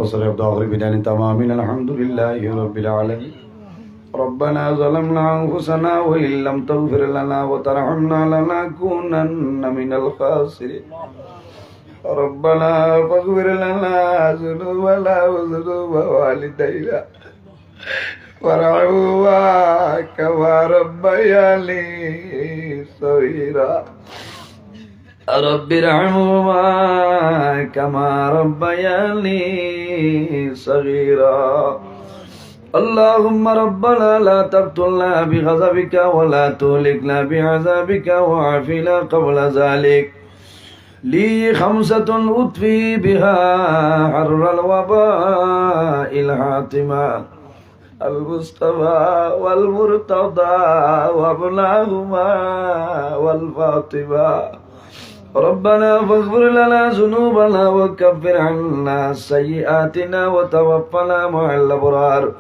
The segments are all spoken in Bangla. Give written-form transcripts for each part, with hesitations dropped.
وصرف ظاهر بدان تمامين الحمد لله رب العالمين ربنا ظلمنا أنفسنا وإن لم تغفر لنا وترحمنا لنكونن من الخاسرين ربنا فاغفر لنا ذنوبنا وذنوب والدينا وارحمهما كما ربياني صغيرا رب ارحمهما كما ربياني صغيرا اللهم ربنا لا تقتلنا بغضبك ولا تهلكنا بعذابك وعافنا قبل ذلك لي خمسة أطفي بها حر الوباء الحاتمة المصطفى والمرتضى وابناهما والفاطمة ربنا فاغفر لنا ذنوبنا وكفر عنا سيئاتنا وتوفنا مع الأبرار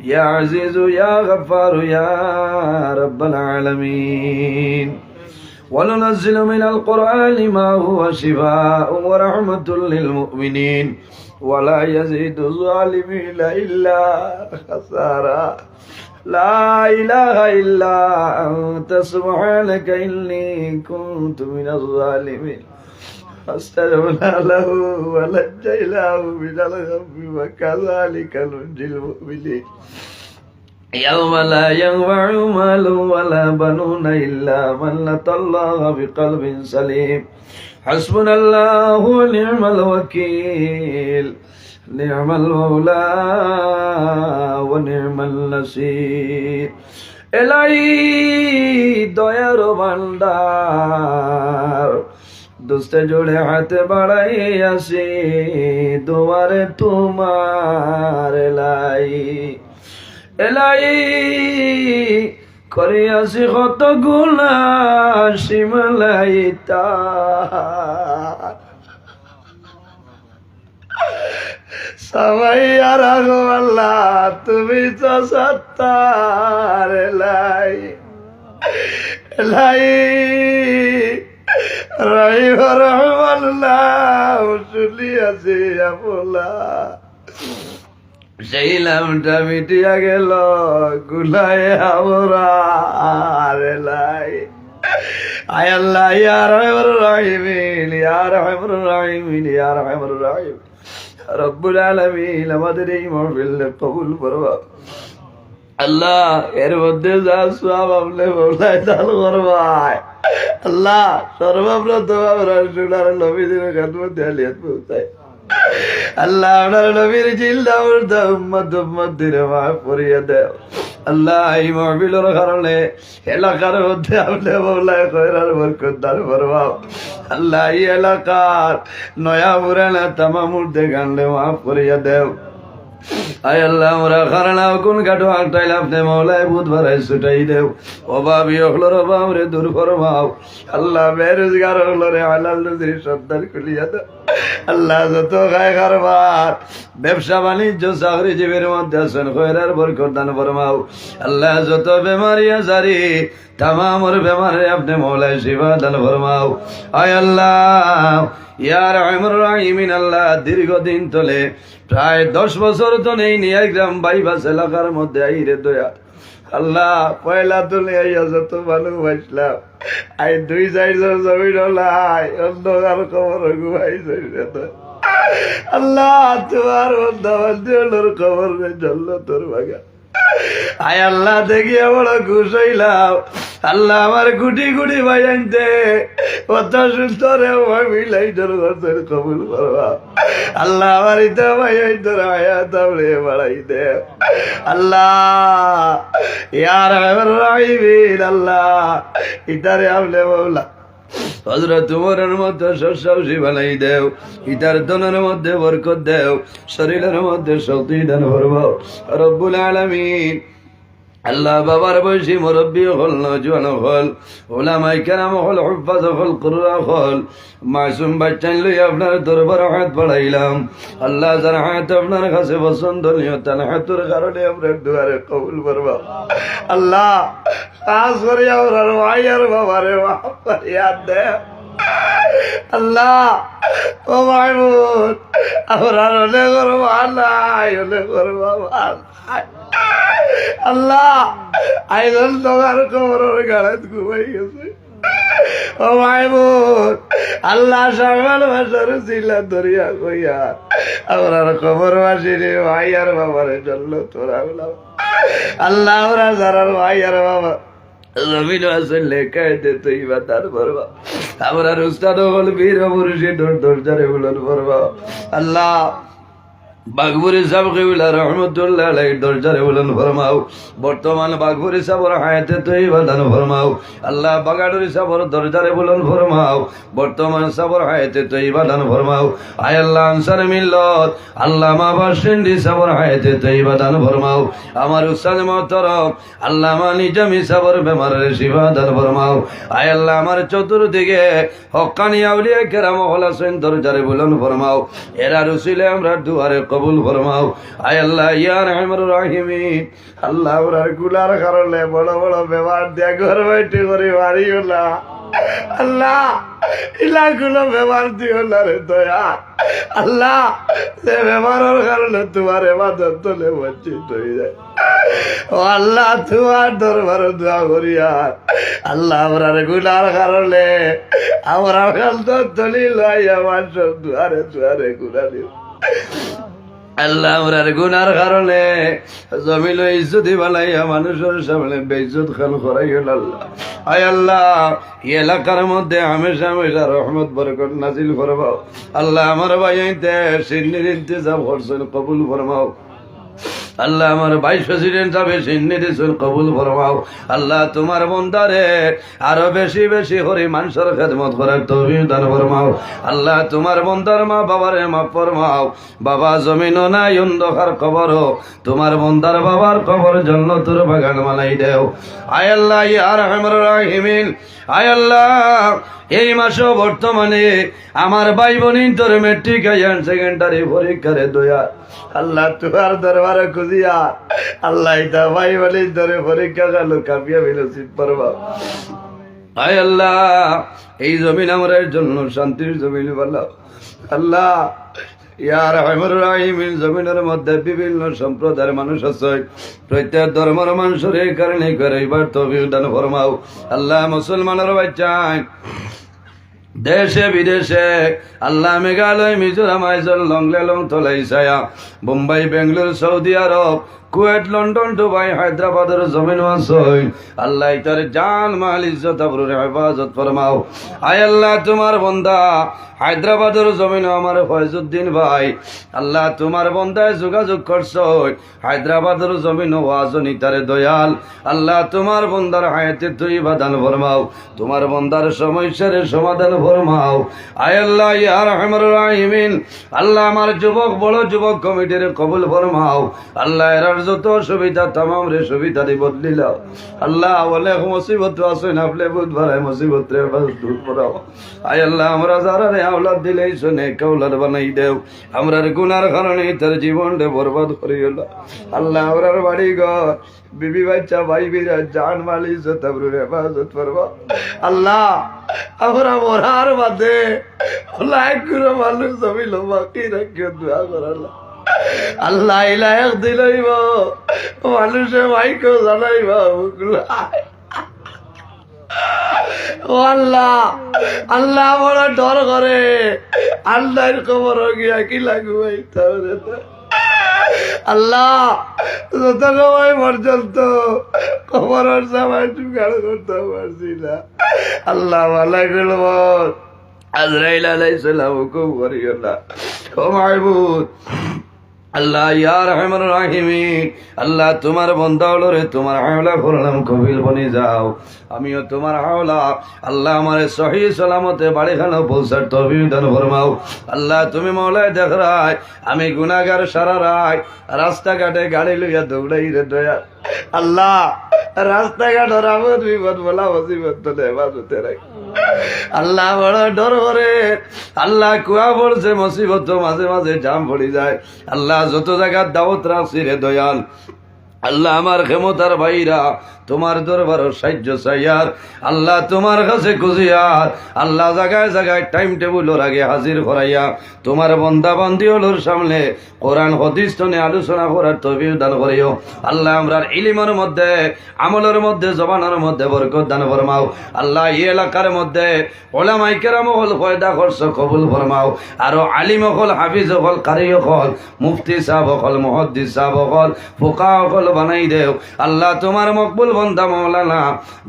يا عزيز يا غفار يا رب العالمين وننزل من القرآن ما هو شفاء ورحمة للمؤمنين ولا يزيد الظالمين إلا خسارا لا إله إلا أنت سبحانك إني كنت من الظالمين فاستجبنا له ونجيناه من الغم وكذلك ننجي المؤمنين يوم لا ينفع مال ولا بنون إلا من أتى الله بقلب سليم حسبنا الله ونعم الوكيل نعم المولى ونعم النصير إلهي দয়ার ভান্ডার দুস্তে জোড়ে হাতে বাড়াই আসি দুয়ারে তোমার এলাই করে আসি কত গুণা সীমালাইতা সবাই আর আল্লাহ তুমি তো সত্তার এলাই রহিম রহমান নাম শুনিয়াছি আপলা সেই নামটা মিটিয়া গেল গুলায় আমরার এলাই আয় আল্লাহ ইয়া রহমান রহিমিন ইয়া রহমান রহিমিন ইয়া রহমান রহিম রব্বুল আলামিন আমাদের এই মাহফিল কবুল করবা আল্লাহ এর মধ্যে যা সওয়াব আপনি মওলাই দান করবাই আল্লাহ সর্বপ্রথম আমরা রাসূলের নবীদের খেদমতে আলিয়াত পৌঁছাই আল্লাহ আপনার নবীর জিল্লাউর দা উম্মতের মাফ করিয়ে দেও আল্লাহ এই মাহফিলের কারণে এলাকার মধ্যে আপনি মওলাই খয়রার বরকত দান করবা আল্লাহ এই এলাকার নয়া পুরানা তামাম উর্দে গানলে মাফ করিয়ে দেও আয় আল্লাহ আমরা খারানাও কোন কাটো আটাইলে আপনি মওলাই বুধ ভরাই ছুটাই দেও অভাবী হলোর অভাব রে দূর ফরমাও আল্লাহ বেরোজগার হলো রে হালাল রুজির সন্ধান খুলিয়া দাও আল্লাহ যত খায় কারবার ব্যবসা বাণিজ্য চাকরিজীবীর মধ্যে আছেন খয়রার বরকত দান ফরমাও আল্লাহ যত বেমারি আজারি তামামর বেমারে আপনি মওলাই শিফা দান ফরমাও আয় আল্লাহ ইয়া রহমান রহিমিন আল্লাহ দীর্ঘদিন তলে প্রায় 10 বছর তো নেই নিয়ে গ্রাম বাইবাস এলাকার মধ্যে আইরে দয়া আল্লাহ পয়লা তুলে আইয়া যত ভালোবাসলাম আই 2-4 জন জমিন লাই অন্ধকার খবর ঘুমাই আল্লাহ তোমার বন্ধাবান্ধবের খবর জল্ল তোর বাগা আয় আল্লাহ দেখিয়া বড় খুশ হইলাম আল্লাহ আমার গুটি গুটি ভাই আনতে কত সুন্দর মিলাই তোর ঘর কবুল করবা আল্লাহ আমার ইতা ভাই তোর আয়া তাহলে বাড়াই দে আল্লাহ ইয়ার রাহিমিন আল্লাহ ইতারে আমলে মওলা হযরত উমরের মধ্যে শস্যি বানাই দেও ইতার দনের মধ্যে বরকত দেও শরীরের মধ্যে শক্তি দান করবো রব্বুল আলামিন আল্লাহ বাবার বয়সী মুরব্বী হল নজওয়ান হল ওলামাই কেরাম হল হুফাজ হল কুররা হল মাসুম বাচ্চান লই আপনার দরবার হাত বাড়াইলাম আল্লাহ যার হাত আপনার কাছে পছন্দনীয় তার হাতের কারণে আমরা দুয়ারে কবুল করবা আল্লাহ খাস করে আমার ভাই আর বাবারে মাফ করিয়া দে আল্লাহ ও মাহমুদ আমরা হলে করবো নাই হলে করবো আল্লাহ আইজন তোমার খবরের গাড়াত ঘুমাই গেছে ও মাহমুদ আল্লাহ সকাল বাসার চিল্লা ধরিয়া কইয়া আমার খবর বাসিরে ভাই আর বাবারে চললো তোরা বললাম আল্লাহ ওরা যারা ভাই আর বাবা জমিন আছে লেখায় দে তুই বা তার পড়বা আমরা উস্তাদ হল বীর মুর্শিদ দরজারে বলন পড়বা আল্লাহ বাগবুরি সাহেব কিবলা রহমতুল্লাহ আলাইহির দরজারে বলন ফরমাও বর্তমান বাগবুরি সাহেবের হায়াতে তৈবা দান ফরমাও আল্লাহ বাগাডুরি সাহেবের দরজারে বলন ফরমাও বর্তমান সাহেবের হায়াতে তৈবা দান ফরমাও আয় আল্লাহ আনসার মিল্লত আল্লামা বাসিন্দি সাহেবের হায়াতে তৈবা দান ফরমাও আমার উস্তাদ মুহতারাম আল্লামা নিজামী সাহেবের বেমারের শিফা দান ফরমাও আয় আল্লাহ আমার চতুর্দিকে হক্কানি আউলিয়া কেরাম হলাসেন দরজারে বলন ফরমাও এরা রসিলে আমরা দুয়ারে কবুল ফরমাও আয় আল্লাহ ইয়া রহমানুর রাহিমিন আল্লাহ ওরা গুলার কারণে বড় বড় ব্যবহার দিয়া ঘর বাইটে করে বাড়িও না আল্লাহ ইলাগুলো ব্যবহার দিও না রে দয়া আল্লাহ সে ব্যবহারের কারণে তোমার এবাদত তোলে বঞ্চিত হয়ে যায় ও আল্লাহ তোমার দরবার দোয়া করি আর আল্লাহ আমরা গুলার কারণে আমরা কাল তো তলি লাই আমার সব দুয়ারে দুয়ারে গুলা দিও আল্লাহ আমরার গুনার কারণে জমিল ইজ্জতি বানাইয়া মানুষের সামনে বেইজ্জত খান করাই হল আল্লাহ আয় আল্লাহ এই এলাকার মধ্যে হামেশা হামেশা রহমত বরকত নাজিল ফরমাও আল্লাহ আমার ভাইতে সিন্নির ইন্তজাম করছেন কবুল ফরমাও আল্লাহ আমার ভাইস প্রেসিডেন্ট সাহেব সিন্নিদিসুল কবুল ফরমাও আল্লাহ তোমার বন্দারে আরো বেশি বেশি করে মানুষের খেদমত করার তৌফিক দান ফরমাও আল্লাহ তোমার বন্দার মা বাবারে মাফ ফরমাও বাবা জমিনও নাই অন্ধকার কবরও তোমার বন্দার বাবার কবর জান্নাতের বাগান বানাই দেও আয় আল্লাহ ইয়া আরহামুর রাহিমিন আয় আল্লাহ এই মাসে বর্তমানে আমার ভাই বোনিন তোর মেট্রিক হায়ার সেকেন্ডারি পরীক্ষারে দয়া আল্লাহ তোমার দরবারে খুঁজিয়া আল্লাহ এটা ভাই বোনিন তোরে পরীক্ষা গেল কাপিয়া বিলসিত পারবা আয় আল্লাহ এই জমিন আমার জন্য শান্তির জমিন বানাও আল্লাহ ইয়া রহমানুর রাহিমিন জমিনের মধ্যে বিভিন্ন সম্প্রদায়ের মানুষ আছে প্রত্যেক ধর্মের মানুষের এই কারণে করাইবার তৌফিক দান ফরমাও আল্লাহ মুসলমানের বাচ্চা দেশে বিদেশে আল্লাহ Meghalaya Mizoram Aizawl লংলে long তলাইছায়া Mumbai Bengaluru Saudi Arab Kuwait London Dubai হায়দ্রাবাদের জমিন আছে আল্লাহ তার জান মাল ইজ্জত আবরুর হেফাজত ফরমাও আয় আল্লাহ তোমার বন্দা হায়দ্রাবাদের জমিন আমার ফয়জুদ্দিন ভাই আল্লাহ তোমার বন্দায় যোগাযোগ করছো হায়দ্রাবাদের জমিন ওয়াজনি তারে দয়াল আল্লাহ তোমার বন্দার হায়াতে তুই বাদান ফরমাও তোমার বন্দার সমস্যার সমাধান ফরমাও আয় আল্লাহ ইয়া রহমানুর রাহিমিন আল্লাহ আমার যুবক বড় যুবক কমিটির কবুল ফরমাও আল্লাহ এর যত সুবিধা তামাম রে সুবিধা দি বদলিলাও আল্লাহ অনেক মুসিবত আছে না আপনি বুধ ভরায় মুসিবত রে দূর করাও আয় আল্লাহ আমরা যারা রে আওলাদ দিলেই শুনে কাউলাদ বানাই দেও আমরার গুনার কারণে তার জীবনটা বরবাদ করিও না আল্লাহ আমরার বাড়ি ঘর বিবি বাচ্চা ভাই বিরা জান মাল ইজ্জত আবরুর হেফাজত করবা আল্লাহ আমরা মরার বাদে লাইক করে মানুষ জমিল বাকি রাখিও দোয়া করালা আল্লাহ ইলাহ দিলইব মানুষে ভাইকেও জানাইব ও আল্লাহ আল্লাহ বড় ডর করে আল্লাহর খবর গিয়া কি লাগবে আল্লাহ যত সময় পর্যন্ত খবরের সময় জোগাড় করতে পারছি না আল্লাহ ভালো করব আজরাইল আলাইহিস সালাম হুকুম করিও না ও মাহবুব আল্লাহ ইয়া রহমানুর রাহিমিন আল্লাহ তোমার বান্দা হলো রে তোমার হাওলা করলাম কবিল বনে যাও আমিও তোমার হাওলা আল্লাহ আমারে সহি সালামতে বাড়িখানে পৌঁছার তৌফিক দান ফরমাও আল্লাহ তুমি মওলায় দেখ রায় আমি গুনাহগার সারা রায় রাস্তাঘাটে গাড়ি লইয়া দৌড়াই রে দয়া আল্লাহ রাস্তাঘাট রামত বিপদ বলা মুসিবত তো হেফাজতে রাখ আল্লাহ বড় ডর করে আল্লাহ কুয়া পড়ছে মুসিবত মাঝে মাঝে জাম পড়ে যায় আল্লাহ যত জায়গার দাওয়াত রাখছি রে দয়াল আল্লাহ আমার ক্ষমতার ভাইরা তোমার দরবার সাহায্য চাইয়ার আল্লাহ তোমার কাছে খুঁজিয়ার আল্লাহ জায়গায় জায়গায় টাইম টেবিলের আগে হাজির করাইয়া তোমার বন্দা বান্দি হলোর সামনে কোরআন হাদিস তনে আলোচনা করার তৌফিক দান করিও আল্লাহ আমরার ইলমের মধ্যে আমলের মধ্যে জবানের মধ্যে বরকত দান ফরমাও আল্লাহ এই এলাকার মধ্যে ওলামায়ে কেরাম হল পয়দা খরচ কবুল ফরমাও আর আলিম হল হাফিজ হল কারি হল মুফতি সাহেব হল মুহাদ্দিস সাহেব হল ফুকাহা হল বানাই দেও আল্লাহ তোমার মকবুল বান্দা মাওলানা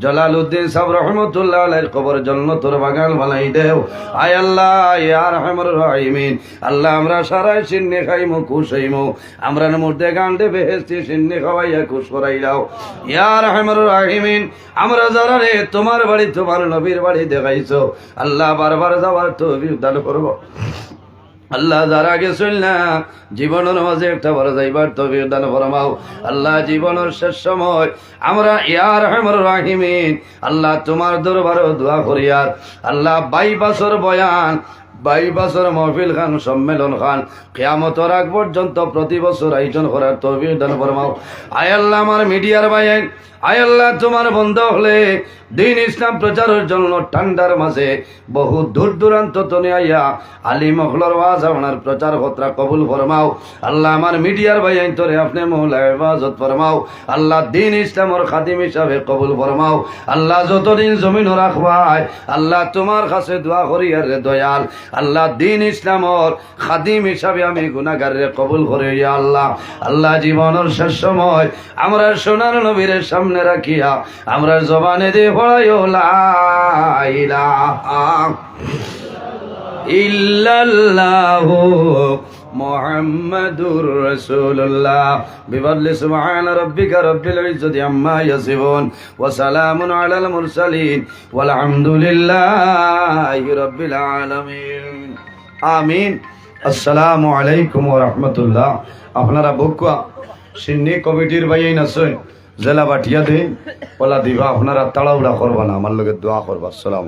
জালালউদ্দিন সাহেব রহমাতুল্লাহ আলাইহির কবর জান্নাতুর বাগান বানাই দেও আয় আল্লাহ ইয়া আরহামুর রাহিমিন আল্লাহ আমরা সারা সিন্নে খাইমু খুশ হইমু আমরা মধ্যে গান্ডে বেহেশতি সিন্নে খাওয়াইয়া খুশ করাই দাও ইয়া আরহামুর রাহিমিন আমরা যারা রে তোমার বাড়ি তোমার নবীর বাড়ি দেখাইছো আল্লাহ বারবার যাওয়ার তৌফিক দান করব আল্লাহ যারা গেছিল না জীবনের মাঝে একটা বড় যাইবার তৌফিক দান ফরমাও আল্লাহ জীবনের শেষ সময় আমরা ইয়া আরহামুর রাহিমিন আল্লাহ তোমার দরবারে দোয়া করি আর আল্লাহ 22 বছর বয়ান 22 বছর মাহফিল খান সম্মেলন খান কিয়ামতের আগ পর্যন্ত প্রতি বছর আয়োজন করার তৌফিক দান ফরমাও আয় আল্লাহ আমার মিডিয়ার ভাইয়ের আয় আল্লাহ তোমার বন্ধ হলে দিন ইসলাম প্রচারের জন্য ঠান্ডার মাঝে বহু দূর দূরান্ত তনে আইয়া আলিম হলর ওয়াজ আপনার প্রচার কতরা কবুল ফরমাও আল্লাহ আমার মিডিয়ার ভাই তোরে আপনি মহলা হেফাজত ফরমাও আল্লাহ দিন ইসলামর খাদিম হিসাবে কবুল ফরমাও আল্লাহ যতদিন জমিন রাখবাই আল্লাহ তোমার কাছে দোয়া করি আর দয়াল আল্লাহ দিন ইসলামর খাদিম হিসাবে আমি গুনাহগার রে কবুল করে ইয়া আল্লাহ আল্লাহ জীবনের শেষ সময় আমরা সোনার নবীর সামনে রাখিয়া আমরা জবানে দিয়ে পড়াইও লা ইলাহা ইল্লাল্লাহু মুহাম্মাদুর রাসূলুল্লাহ বিফadli সুবহান রাব্বিকা রাব্বিল ইজ্জাতি আম্মা ইয়াসিফুন ওয়া সালামুন আলাল মুরসালিন ওয়াল হামদুলিল্লাহি রাব্বিল আলামিন আমিন আসসালামু আলাইকুম ওয়া রাহমাতুল্লাহ আপনারা বকুয়া সিন্নি কমিটির ভাইয়াই আছেন জেলা বাটিয়া দিন ওলা দিবা আপনারা তাড়াহুড়া করবা না আমার লগে দোয়া করবা আসসালাম